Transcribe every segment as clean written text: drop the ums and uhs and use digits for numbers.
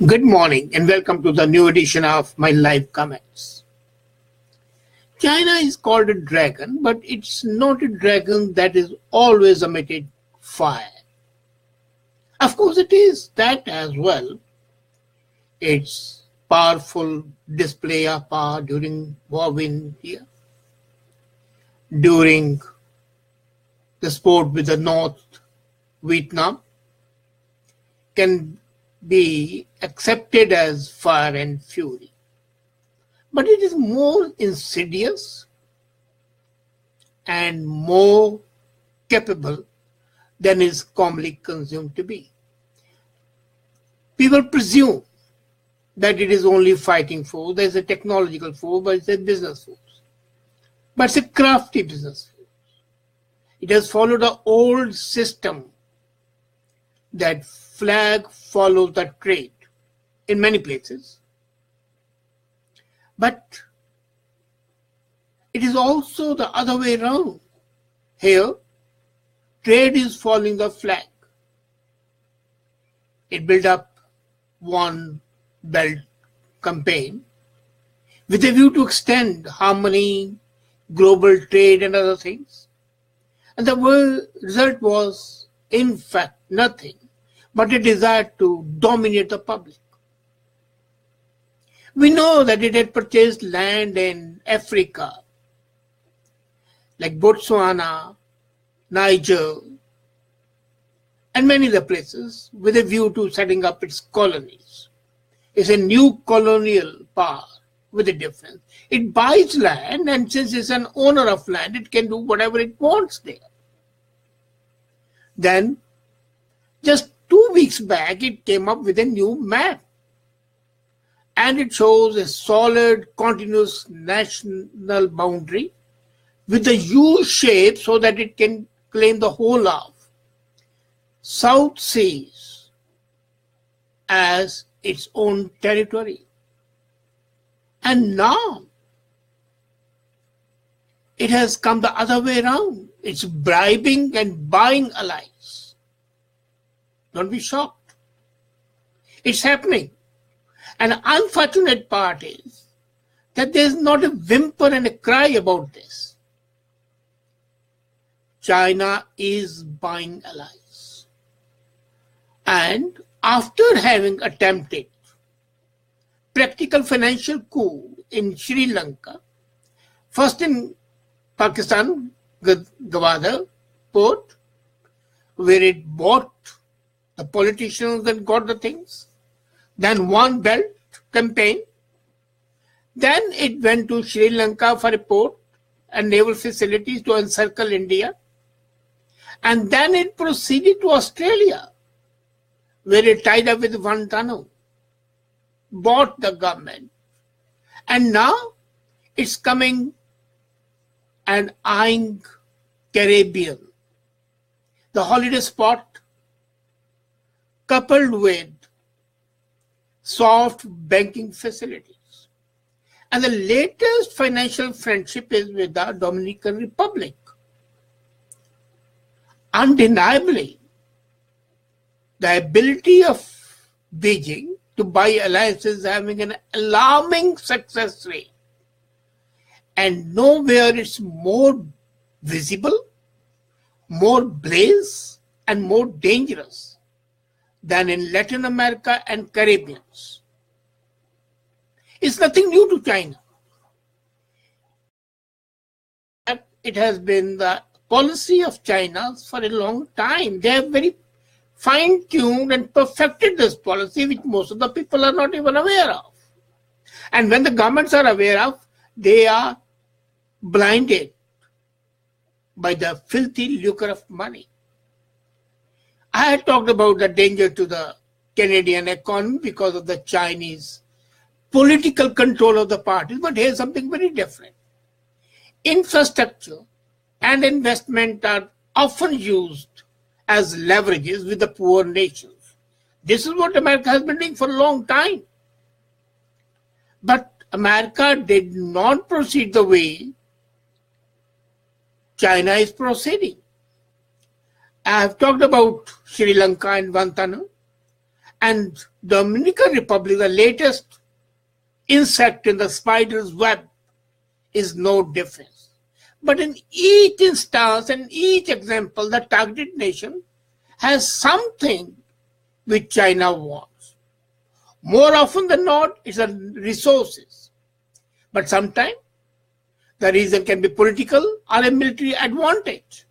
Good morning and welcome to the new edition of my live comments. China is called a dragon, but it's not a dragon that is always emitted fire. Of course, it is that as well. It's powerful display of power during war in India, during the sport with the North Vietnam, can be accepted as fire and fury. But it is more insidious and more capable than is commonly consumed to be. People presume that it is only fighting force, there's a technological force, but it's a business force. But it's a crafty business force. It has followed the old system that flag follows the trade in many places. But it is also the other way around. Here, trade is following the flag. It built up one belt campaign with a view to extend harmony, global trade and other things. And the result was, in fact, nothing but a desire to dominate the public. We know that it had purchased land in Africa, like Botswana, Niger, and many other places, with a view to setting up its colonies. It's a new colonial power with a difference. It buys land, and since it's an owner of land, it can do whatever it wants there. Then, just 2 weeks back, it came up with a new map. And it shows a solid, continuous national boundary with a U shape so that it can claim the whole of South Seas as its own territory. And now, it has come the other way around. It's bribing and buying allies. Don't be shocked. It's happening. And the unfortunate part is that there's not a whimper and a cry about this. China is buying allies. And after having attempted practical financial coup in Sri Lanka, first in Pakistan, Gwadar port, where it bought the politicians and got the things, then One Belt campaign, then it went to Sri Lanka for a port and naval facilities to encircle India, and then it proceeded to Australia, where it tied up with Guantanamo, bought the government, and now it's coming and eyeing Caribbean, the holiday spot, coupled with soft banking facilities. And the latest financial friendship is with the Dominican Republic. Undeniably, the ability of Beijing to buy alliances is having an alarming success rate. And nowhere it's more visible, more blaze, and more dangerous than in Latin America and Caribbeans. It's nothing new to China. It has been the policy of China for a long time. They have very fine-tuned and perfected this policy, which most of the people are not even aware of. And when the governments are aware of, they are blinded by the filthy lucre of money. I had talked about the danger to the Canadian economy because of the Chinese political control of the parties, but here's something very different. Infrastructure and investment are often used as leverages with the poor nations. This is what America has been doing for a long time. But America did not proceed the way China is proceeding. I have talked about Sri Lanka and Guantanamo, And Dominican Republic, the latest insect in the spider's web, is no difference. But in each instance and each example, the targeted nation has something which China wants. More often than not, it's the resources. But sometimes the reason can be political or a military advantage.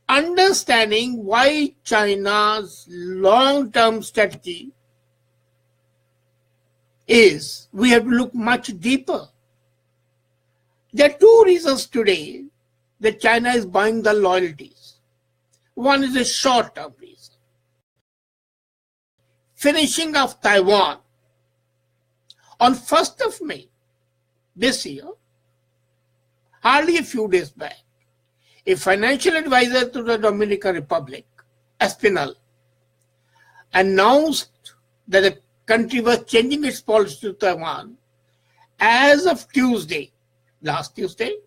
Understanding why China's long-term strategy is, we have to look much deeper. There are two reasons today that China is buying the loyalties. One is a short-term reason. Finishing of Taiwan. On 1st of May this year, hardly a few days back, a financial advisor to the Dominican Republic, Espinal, announced that the country was changing its policy to Taiwan. As of Tuesday, last Tuesday,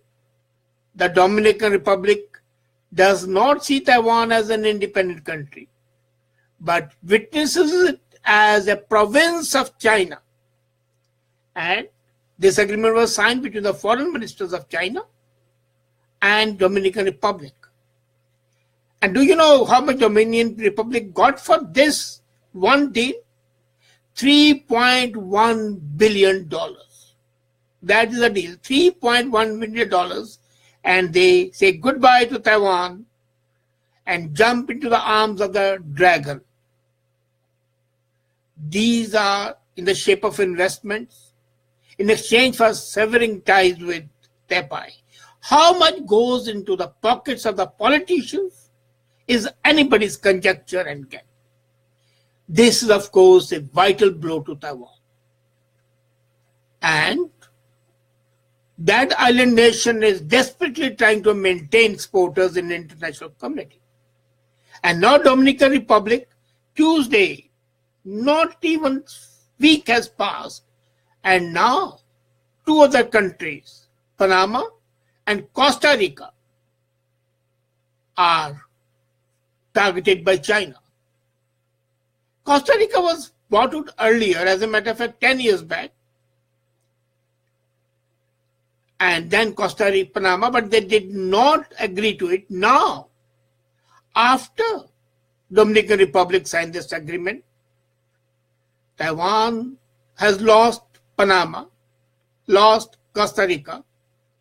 the Dominican Republic does not see Taiwan as an independent country, but witnesses it as a province of China. And this agreement was signed between the foreign ministers of China and Dominican Republic. And do you know how much Dominican Republic got for this one deal? $3.1 billion. That is the deal, $3.1 billion. And they say goodbye to Taiwan and jump into the arms of the dragon. These are in the shape of investments in exchange for severing ties with Taipei. How much goes into the pockets of the politicians is anybody's conjecture and guess. This is, of course, a vital blow to Taiwan. And that island nation is desperately trying to maintain exporters in the international community. And now Dominican Republic, Tuesday, not even a week has passed, and now two other countries, Panama and Costa Rica, are targeted by China. Costa Rica was bought out earlier, as a matter of fact, 10 years back, and then Costa Rica, Panama, but they did not agree to it. Now, after Dominican Republic signed this agreement, Taiwan has lost Panama, lost Costa Rica,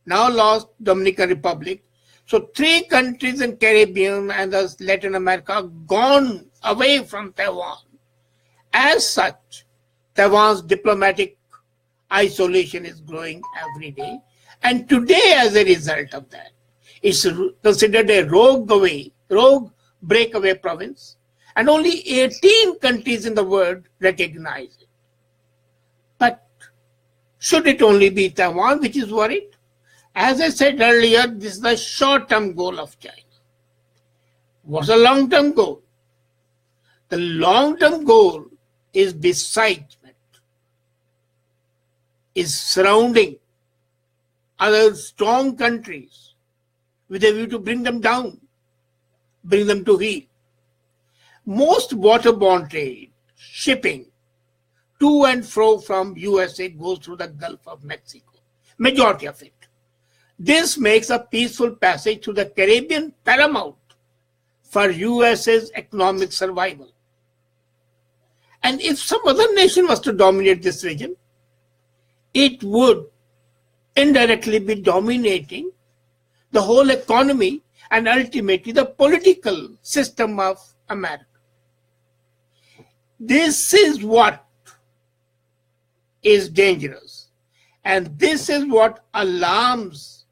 now lost Dominican Republic. So 3 countries in Caribbean and Latin America have gone away from Taiwan. As such, Taiwan's diplomatic isolation is growing every day. And today, as a result of that, it's considered a rogue breakaway province, and only 18 countries in the world recognize it. But should it only be Taiwan which is worried? As I said earlier, this is the short-term goal of China. What's the long-term goal? The long-term goal is besiegement, is surrounding other strong countries with a view to bring them down, bring them to heel. Most waterborne trade, shipping to and fro from USA goes through the Gulf of Mexico, majority of it. This makes a peaceful passage through the Caribbean paramount for USA's economic survival. And if some other nation was to dominate this region, it would indirectly be dominating the whole economy and ultimately the political system of America. This is what is dangerous, and this is what alarms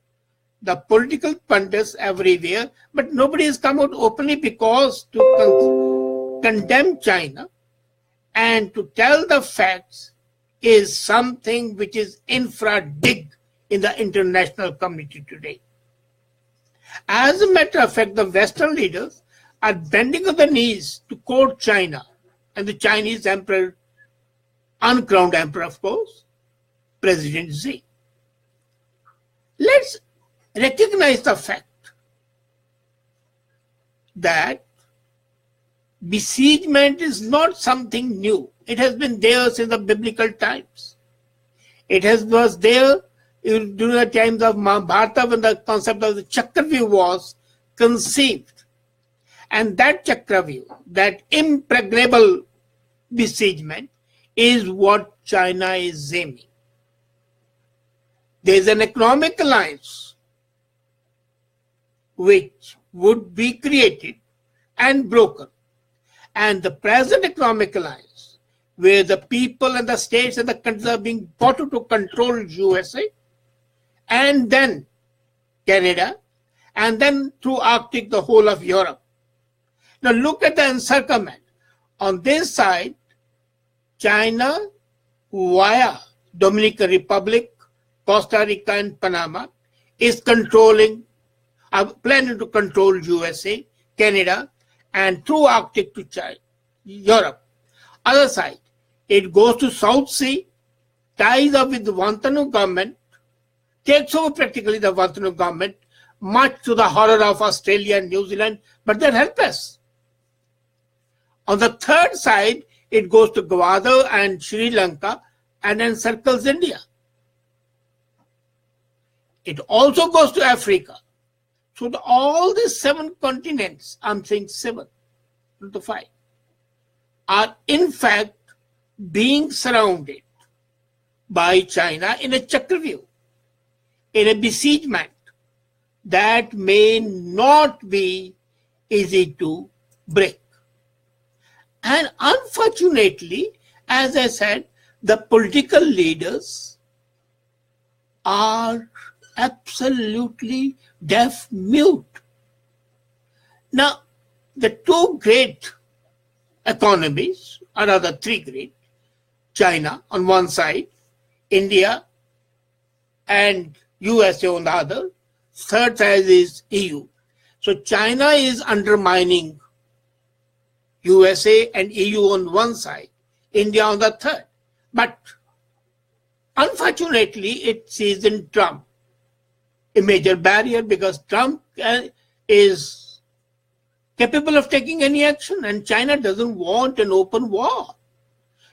the political pundits everywhere, but nobody has come out openly because to condemn China and to tell the facts is something which is infra-dig in the international community today. As a matter of fact, the Western leaders are bending on the knees to court China and the Chinese emperor, uncrowned emperor, of course, President Xi. Let's recognize the fact that besiegement is not something new. It has been there since the biblical times. Was there during the times of Mahabharata when the concept of the Chakravyuh was conceived. And that Chakravyuh, that impregnable besiegement, is what China is aiming. There is an economic alliance which would be created and broken. And the present economic alliance, where the people and the states and the countries are being brought to control USA, and then Canada, and then through Arctic, the whole of Europe. Now look at the encirclement. On this side, China via Dominican Republic, Costa Rica and Panama is planning to control USA, Canada, and through Arctic to China, Europe. Other side, it goes to South Sea, ties up with the Vantanu government, takes over practically the Vantanu government, much to the horror of Australia and New Zealand, but they're helpless. On the third side, it goes to Gwadar and Sri Lanka and encircles India. It also goes to Africa. So all these 7 continents, I'm saying 7, not the 5, are in fact being surrounded by China in a Chakravyuh, in a besiegement that may not be easy to break. And unfortunately, as I said, the political leaders are absolutely deaf-mute. Now, the 2 great economies, or rather 3 great, China on one side, India and USA on the other, third side is EU. So China is undermining USA and EU on one side, India on the third. But unfortunately, it sees in Trump a major barrier, because Trump is capable of taking any action, and China doesn't want an open war,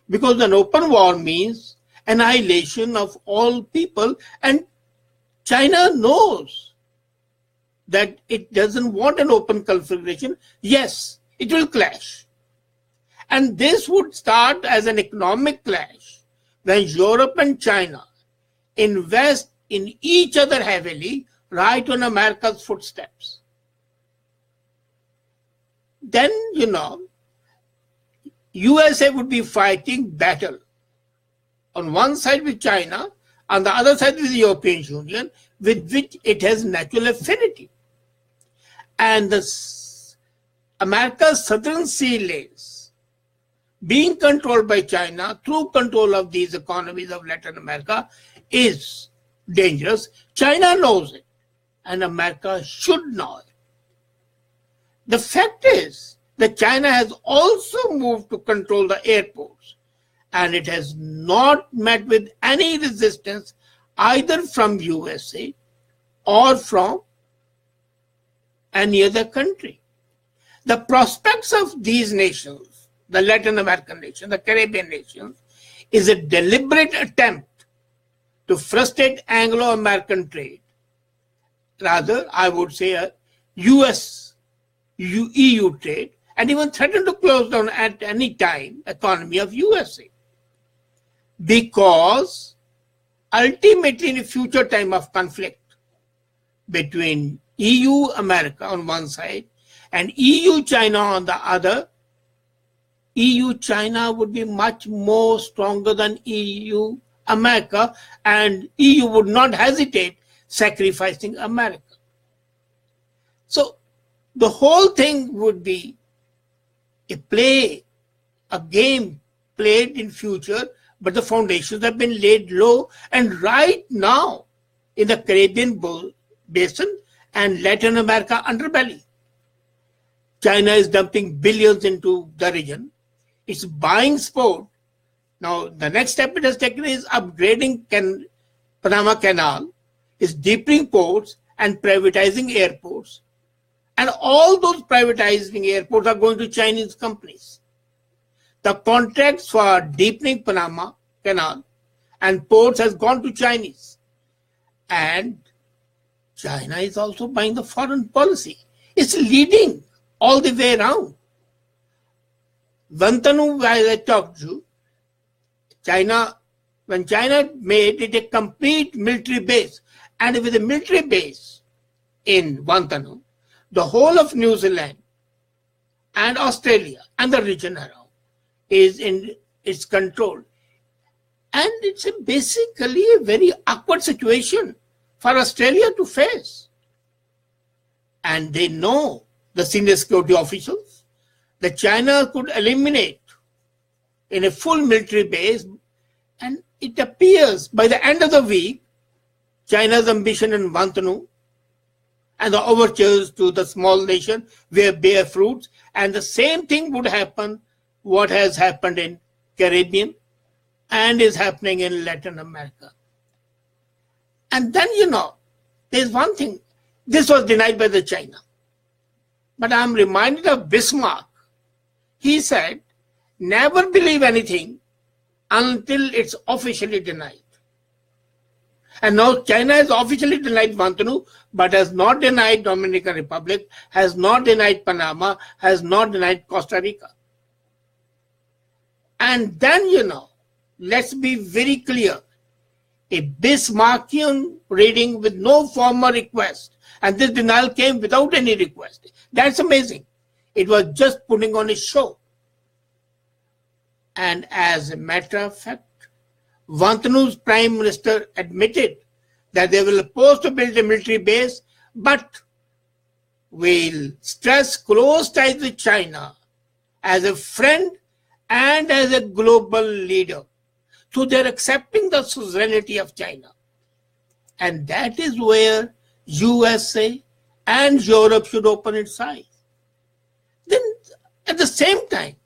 because an open war means annihilation of all people, and China knows that it doesn't want an open configuration. Yes, it will clash. And this would start as an economic clash when Europe and China invest in each other heavily, right on America's footsteps. Then, USA would be fighting battle on one side with China, on the other side with the European Union, with which it has natural affinity. And America's southern sea lanes being controlled by China through control of these economies of Latin America is dangerous. China knows it, and America should know it. The fact is that China has also moved to control the airports, and it has not met with any resistance either from USA or from any other country. The prospects of these nations, the Latin American nations, the Caribbean nations, is a deliberate attempt to frustrate Anglo-American trade. Rather, I would say a US-EU trade, and even threaten to close down at any time economy of USA. Because ultimately in a future time of conflict between EU-America on one side and EU-China on the other, EU-China would be much more stronger than EU-America, and EU would not hesitate sacrificing America. So the whole thing would be a game played in future, but the foundations have been laid low, and right now in the Caribbean basin and Latin America underbelly, China is dumping billions into the region. It's buying sport. Now, the next step it has taken is upgrading Panama Canal, is deepening ports and privatizing airports. And all those privatizing airports are going to Chinese companies. The contracts for deepening Panama Canal and ports has gone to Chinese. And China is also buying the foreign policy. It's leading all the way around. Vantanu, as I talked to, when China made it a complete military base, and with a military base in Vantanu, the whole of New Zealand and Australia and the region around is in its control. And it's basically a very awkward situation for Australia to face. And they know, the senior security officials, that China could eliminate in a full military base. And it appears by the end of the week, China's ambition in Vantanu and the overtures to the small nation will bear fruits. And the same thing would happen, what has happened in Caribbean and is happening in Latin America. And then, there's one thing. This was denied by the China. But I'm reminded of Bismarck. He said, never believe anything until it's officially denied. And now China has officially denied Vantanu, but has not denied Dominican Republic, has not denied Panama, has not denied Costa Rica. And then, let's be very clear. A Bismarckian reading with no formal request. And this denial came without any request. That's amazing. It was just putting on a show. And as a matter of fact, Vantanu's prime minister admitted that they will oppose to build a military base, but will stress close ties with China as a friend and as a global leader. So they're accepting the sovereignty of China. And that is where USA and Europe should open its eyes. Then at the same time,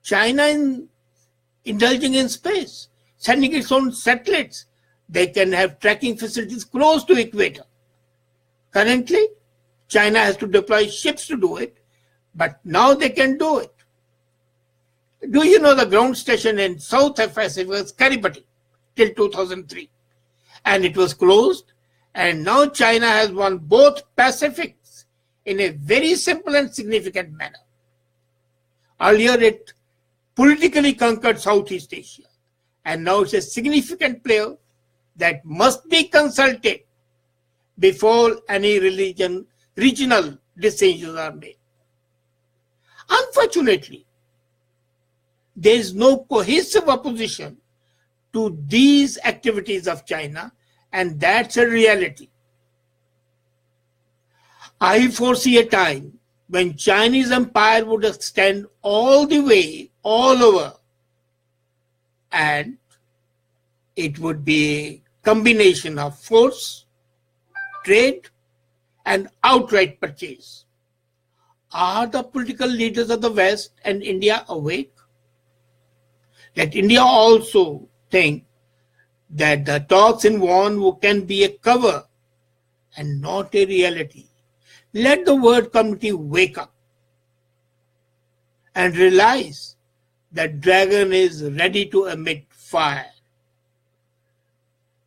China is indulging in space, sending its own satellites. They can have tracking facilities close to equator. Currently, China has to deploy ships to do it, but now they can do it. Do you know the ground station in South Pacific was Kiribati till 2003? And it was closed. And now China has won both Pacifics in a very simple and significant manner. Earlier, it politically conquered Southeast Asia. And now it's a significant player that must be consulted before any regional decisions are made. Unfortunately, there is no cohesive opposition to these activities of China, and that's a reality. I foresee a time when Chinese empire would extend all the way, all over, and it would be a combination of force, trade, and outright purchase. Are the political leaders of the West and India awake? Let India also think that the talks in Bonn can be a cover and not a reality. Let the world community wake up and realize that dragon is ready to emit fire.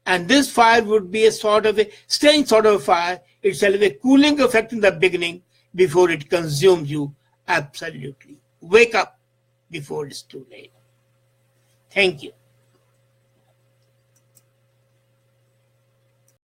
And this fire would be a sort of a strange sort of fire. It's a cooling effect in the beginning before it consumes you absolutely. Wake up before it's too late. Thank you.